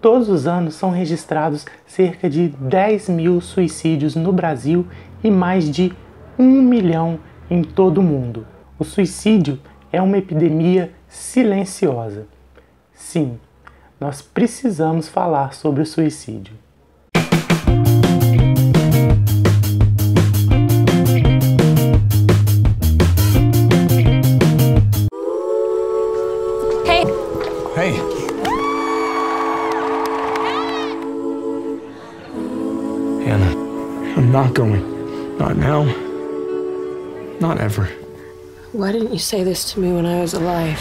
Todos os anos são registrados cerca de 10 mil suicídios no Brasil e mais de 1 milhão em todo o mundo. O suicídio é uma epidemia silenciosa. Sim, nós precisamos falar sobre o suicídio. Hey. Hannah, I'm not going. Not now. Not ever. Why didn't you say this to me when I was alive?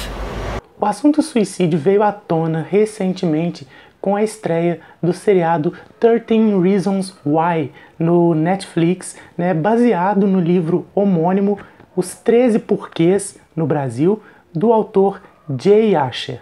O assunto suicídio veio à tona recentemente com a estreia do seriado 13 Reasons Why no Netflix, baseado no livro homônimo Os 13 Porquês no Brasil, do autor Jay Asher.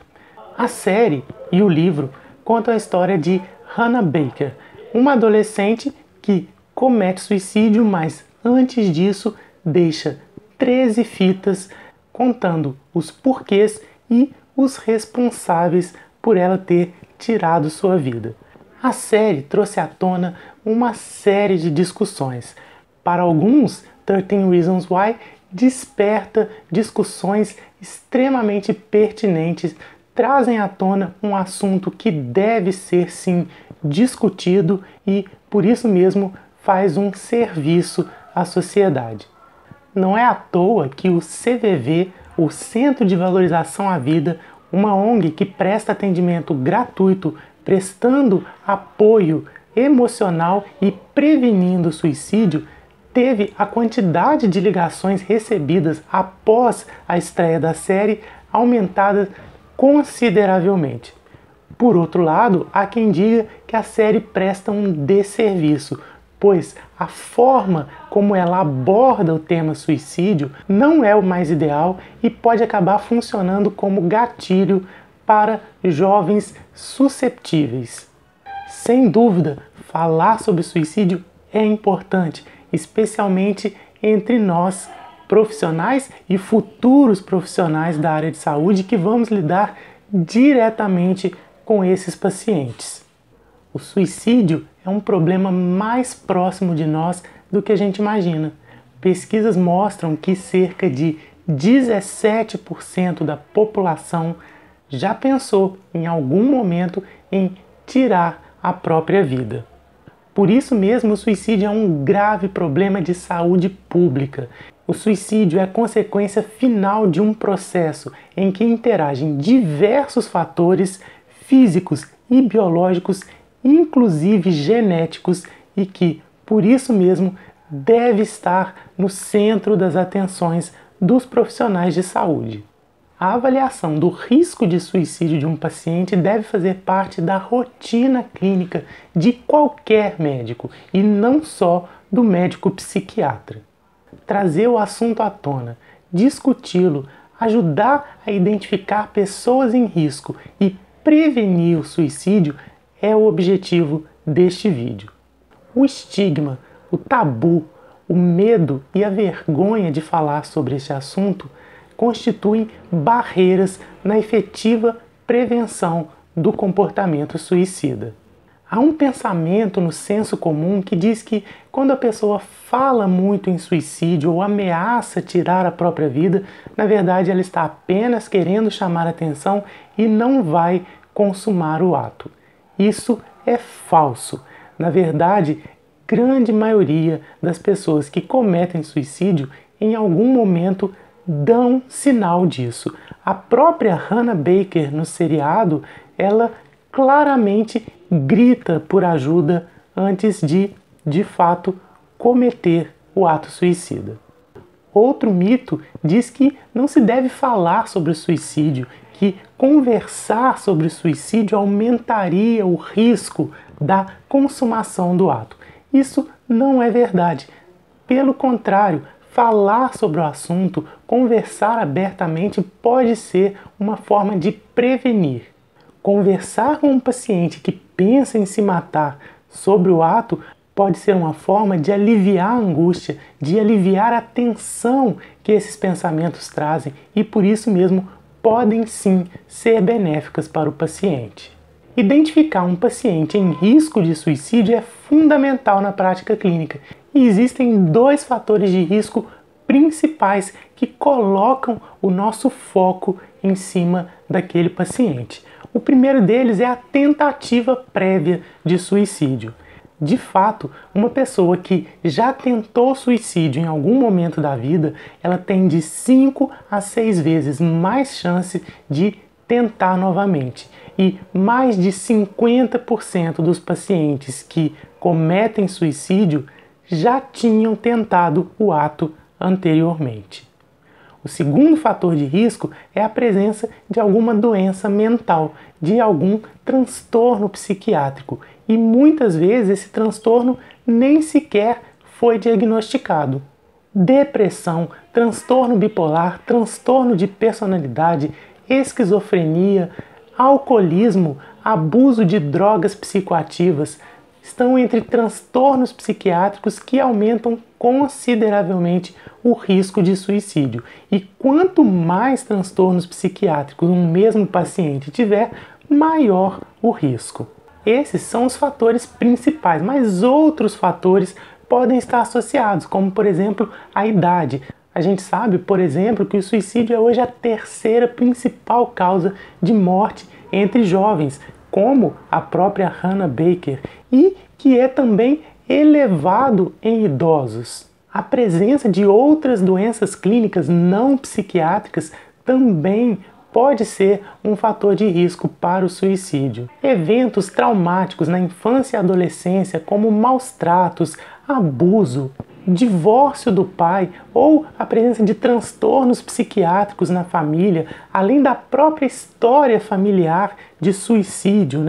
A série e o livro contam a história de Hannah Baker, uma adolescente que comete suicídio, mas antes disso deixa 13 fitas contando os porquês e os responsáveis por ela ter tirado sua vida. A série trouxe à tona uma série de discussões. Para alguns, 13 Reasons Why desperta discussões extremamente pertinentes, trazem à tona um assunto que deve ser sim discutido e, por isso mesmo, faz um serviço à sociedade. Não é à toa que o CVV, o Centro de Valorização à Vida, uma ONG que presta atendimento gratuito, prestando apoio emocional e prevenindo o suicídio, teve a quantidade de ligações recebidas após a estreia da série aumentada consideravelmente. Por outro lado, há quem diga que a série presta um desserviço, pois a forma como ela aborda o tema suicídio não é o mais ideal e pode acabar funcionando como gatilho para jovens susceptíveis. Sem dúvida, falar sobre suicídio é importante, especialmente entre nós, profissionais e futuros profissionais da área de saúde que vamos lidar diretamente com esses pacientes. O suicídio é um problema mais próximo de nós do que a gente imagina. Pesquisas mostram que cerca de 17% da população já pensou em algum momento em tirar a própria vida. Por isso mesmo, o suicídio é um grave problema de saúde pública. O suicídio é a consequência final de um processo em que interagem diversos fatores físicos e biológicos, inclusive genéticos, e que, por isso mesmo, deve estar no centro das atenções dos profissionais de saúde. A avaliação do risco de suicídio de um paciente deve fazer parte da rotina clínica de qualquer médico e não só do médico psiquiatra. Trazer o assunto à tona, discuti-lo, ajudar a identificar pessoas em risco e prevenir o suicídio é o objetivo deste vídeo. O estigma, o tabu, o medo e a vergonha de falar sobre este assunto constituem barreiras na efetiva prevenção do comportamento suicida. Há um pensamento no senso comum que diz que quando a pessoa fala muito em suicídio ou ameaça tirar a própria vida, na verdade ela está apenas querendo chamar atenção e não vai consumar o ato. Isso é falso. Na verdade, grande maioria das pessoas que cometem suicídio em algum momento dão sinal disso. A própria Hannah Baker no seriado, ela claramente grita por ajuda antes de fato, cometer o ato suicida. Outro mito diz que não se deve falar sobre o suicídio, que conversar sobre o suicídio aumentaria o risco da consumação do ato. Isso não é verdade. Pelo contrário, falar sobre o assunto, conversar abertamente pode ser uma forma de prevenir. Conversar com um paciente que pensa em se matar sobre o ato pode ser uma forma de aliviar a angústia, de aliviar a tensão que esses pensamentos trazem e por isso mesmo podem sim ser benéficas para o paciente. Identificar um paciente em risco de suicídio é fundamental na prática clínica e existem 2 fatores de risco principais que colocam o nosso foco em cima daquele paciente. O primeiro deles é a tentativa prévia de suicídio. De fato, uma pessoa que já tentou suicídio em algum momento da vida, ela tem de 5 a 6 vezes mais chance de tentar novamente. E mais de 50% dos pacientes que cometem suicídio já tinham tentado o ato anteriormente. O segundo fator de risco é a presença de alguma doença mental, de algum transtorno psiquiátrico. E muitas vezes esse transtorno nem sequer foi diagnosticado. Depressão, transtorno bipolar, transtorno de personalidade, esquizofrenia, alcoolismo, abuso de drogas psicoativas estão entre transtornos psiquiátricos que aumentam consideravelmente o risco de suicídio. E quanto mais transtornos psiquiátricos um mesmo paciente tiver, maior o risco. Esses são os fatores principais, mas outros fatores podem estar associados, como por exemplo a idade. A gente sabe, por exemplo, que o suicídio é hoje a 3ª principal causa de morte entre jovens, como a própria Hannah Baker, e que é também elevado em idosos. A presença de outras doenças clínicas não psiquiátricas também pode ser um fator de risco para o suicídio. Eventos traumáticos na infância e adolescência, como maus tratos, abuso, divórcio do pai ou a presença de transtornos psiquiátricos na família, além da própria história familiar de suicídio,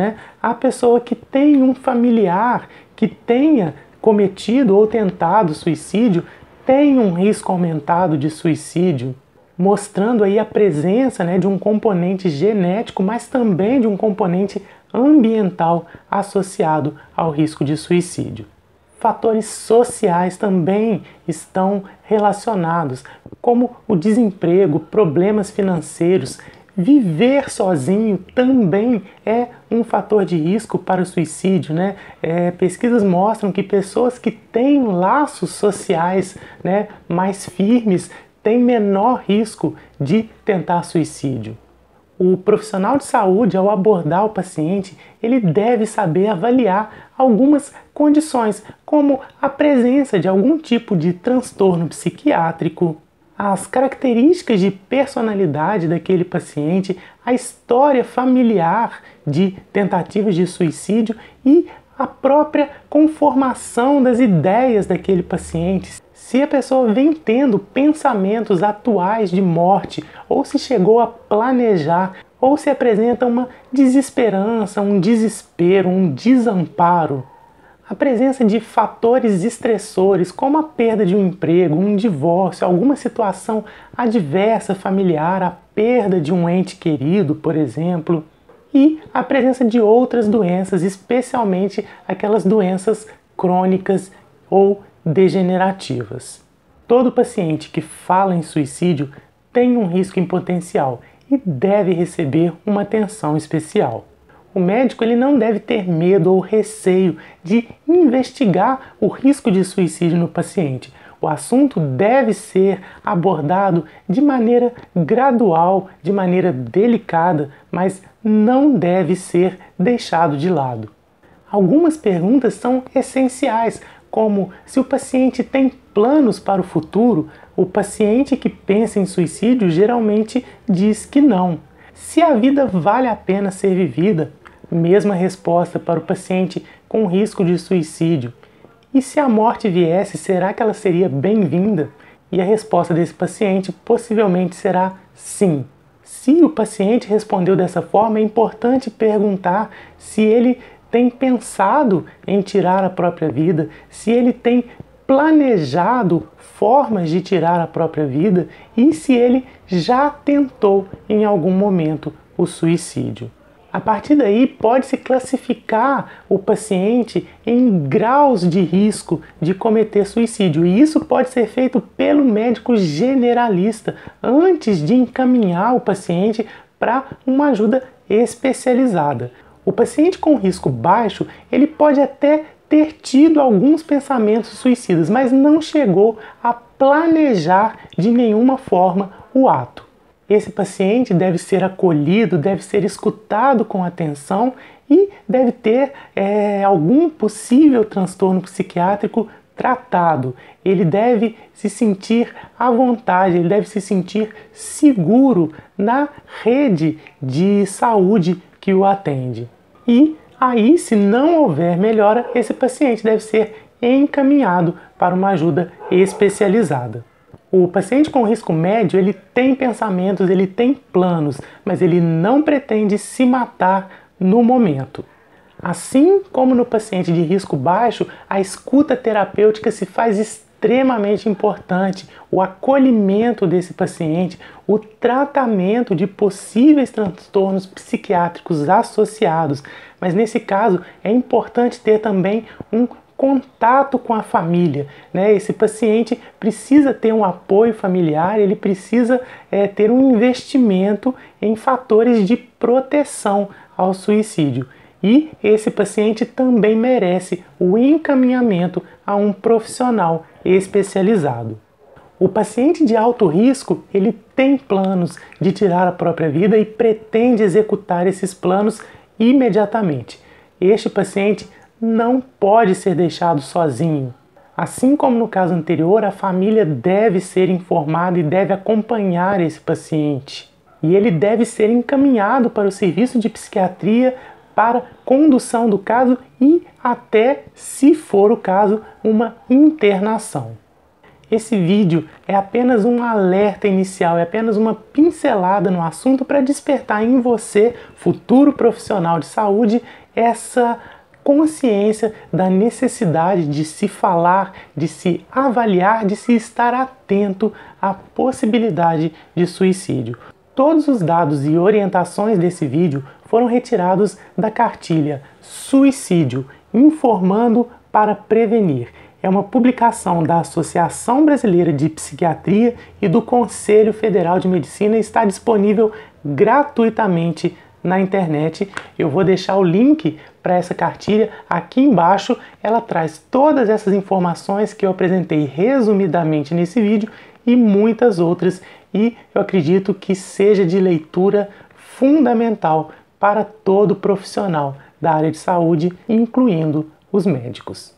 A pessoa que tem um familiar que tenha cometido ou tentado suicídio tem um risco aumentado de suicídio, mostrando aí a presença de um componente genético, mas também de um componente ambiental associado ao risco de suicídio. Fatores sociais também estão relacionados, como o desemprego, problemas financeiros. Viver sozinho também é um fator de risco para o suicídio, Pesquisas mostram que pessoas que têm laços sociais mais firmes têm menor risco de tentar suicídio. O profissional de saúde, ao abordar o paciente, ele deve saber avaliar algumas condições, como a presença de algum tipo de transtorno psiquiátrico, as características de personalidade daquele paciente, a história familiar de tentativas de suicídio e a própria conformação das ideias daquele paciente. Se a pessoa vem tendo pensamentos atuais de morte, ou se chegou a planejar, ou se apresenta uma desesperança, um desespero, um desamparo. A presença de fatores estressores, como a perda de um emprego, um divórcio, alguma situação adversa familiar, a perda de um ente querido, por exemplo, e a presença de outras doenças, especialmente aquelas doenças crônicas ou degenerativas. Todo paciente que fala em suicídio tem um risco em potencial e deve receber uma atenção especial. O médico ele não deve ter medo ou receio de investigar o risco de suicídio no paciente. O assunto deve ser abordado de maneira gradual, de maneira delicada, mas não deve ser deixado de lado. Algumas perguntas são essenciais, como se o paciente tem planos para o futuro. O paciente que pensa em suicídio geralmente diz que não. Se a vida vale a pena ser vivida, mesma resposta para o paciente com risco de suicídio. E se a morte viesse, será que ela seria bem-vinda? E a resposta desse paciente possivelmente será sim. Se o paciente respondeu dessa forma, é importante perguntar se ele tem pensado em tirar a própria vida, se ele tem planejado formas de tirar a própria vida e se ele já tentou em algum momento o suicídio. A partir daí, pode-se classificar o paciente em graus de risco de cometer suicídio. E isso pode ser feito pelo médico generalista antes de encaminhar o paciente para uma ajuda especializada. O paciente com risco baixo, ele pode até ter tido alguns pensamentos suicidas, mas não chegou a planejar de nenhuma forma o ato. Esse paciente deve ser acolhido, deve ser escutado com atenção e deve ter algum possível transtorno psiquiátrico tratado. Ele deve se sentir à vontade, ele deve se sentir seguro na rede de saúde que o atende. E aí, se não houver melhora, esse paciente deve ser encaminhado para uma ajuda especializada. O paciente com risco médio, ele tem pensamentos, ele tem planos, mas ele não pretende se matar no momento. Assim como no paciente de risco baixo, a escuta terapêutica se faz extremamente importante, o acolhimento desse paciente, o tratamento de possíveis transtornos psiquiátricos associados. Mas nesse caso é importante ter também um contato com a família, né? Esse paciente precisa ter um apoio familiar, ele precisa ter um investimento em fatores de proteção ao suicídio. E esse paciente também merece o encaminhamento a um profissional especializado. O paciente de alto risco, ele tem planos de tirar a própria vida e pretende executar esses planos imediatamente. Este paciente não pode ser deixado sozinho. Assim como no caso anterior, a família deve ser informada e deve acompanhar esse paciente. E ele deve ser encaminhado para o serviço de psiquiatria para condução do caso e até, se for o caso, uma internação. Esse vídeo é apenas um alerta inicial, é apenas uma pincelada no assunto para despertar em você, futuro profissional de saúde, essa consciência da necessidade de se falar, de se avaliar, de se estar atento à possibilidade de suicídio. Todos os dados e orientações desse vídeo foram retirados da cartilha Suicídio, informando para prevenir. É uma publicação da Associação Brasileira de Psiquiatria e do Conselho Federal de Medicina e está disponível gratuitamente na internet. Eu vou deixar o link para essa cartilha aqui embaixo. Ela traz todas essas informações que eu apresentei resumidamente nesse vídeo e muitas outras, e eu acredito que seja de leitura fundamental para todo profissional da área de saúde, incluindo os médicos.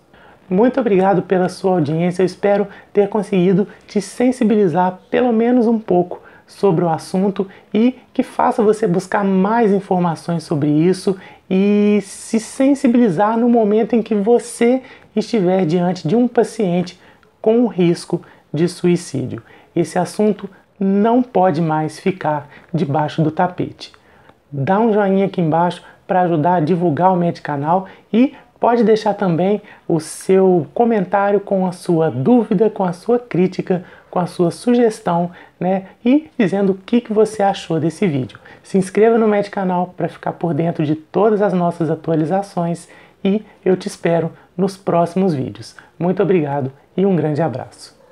Muito obrigado pela sua audiência, eu espero ter conseguido te sensibilizar pelo menos um pouco sobre o assunto e que faça você buscar mais informações sobre isso e se sensibilizar no momento em que você estiver diante de um paciente com risco de suicídio. Esse assunto não pode mais ficar debaixo do tapete. Dá um joinha aqui embaixo para ajudar a divulgar o Medicanal e pode deixar também o seu comentário com a sua dúvida, com a sua crítica, com a sua sugestão, né? E dizendo o que você achou desse vídeo. Se inscreva no Medicanal para ficar por dentro de todas as nossas atualizações e eu te espero nos próximos vídeos. Muito obrigado e um grande abraço.